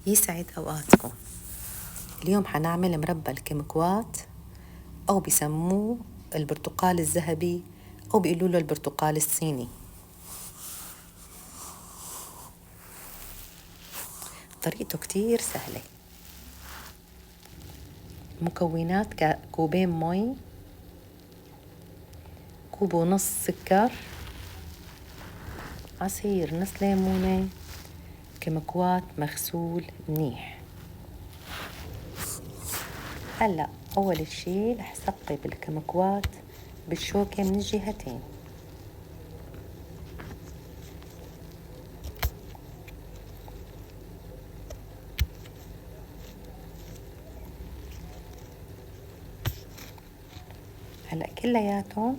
يسعد أوقاتكم. اليوم حنعمل مربى الكمكوات أو بيسموه البرتقال الذهبي أو بيقولوا له البرتقال الصيني. طريقته كتير سهلة. مكونات: كوبين مي، كوب ونص سكر، عصير نص ليمونة، كمكوات مغسول منيح. هلأ أول شي رح ثقب الكمكوات بالشوكة من الجهتين. هلأ كلياتهم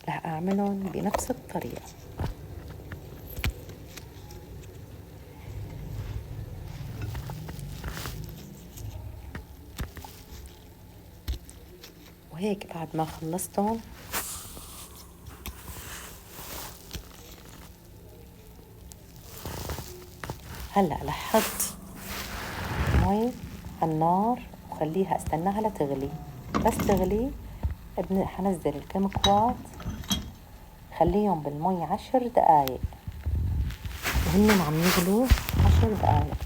رح أعملهم بنفس الطريقة. وهيك بعد ما خلصتهم هلأ رح أحط مي على النار وخليها استناها لتغلي. بس تغلي حنزل الكمكوات، خليهم بالمي 10 دقايق وهن عم يغلوا 10 دقايق.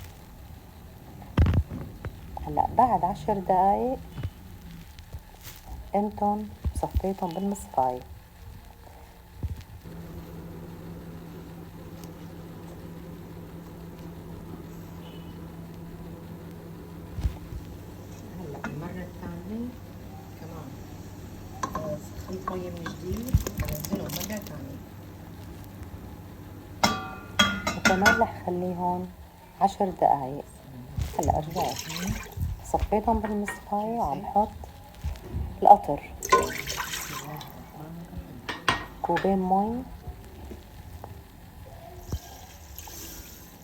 هلأ بعد 10 دقايق انتم صفيتهم بالمصفاية. هلأ المرة الثانية كمان سخنت مية من جديد وبنزلهم مرة ثانية، وكمان رح خليهم 10 دقايق. هلأ رجعت صفيتهم بالمصفاية وعم حط القطر، كوبين مي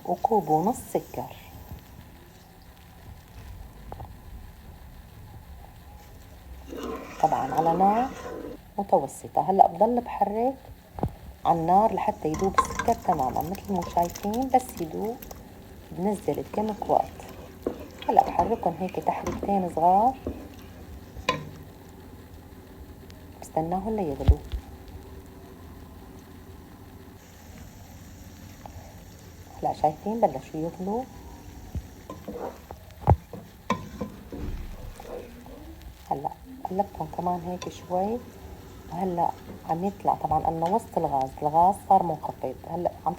وكوب ونص سكر. طبعا على نار متوسطة. هلأ بضل بحرك على النار لحتى يدوب السكر تماما مثل ما شايفين. بس يدوب بنزل الكمكوات. هلأ بحركهم هيك تحريكتين صغار، بستناهم ليغلوا. هلأ شايفين بلشوا يغلوا. هلأ قلبتهم كمان هيك شوي، وهلأ عم يطلع. طبعا أنا وسط الغاز صار منخفض. هلأ عم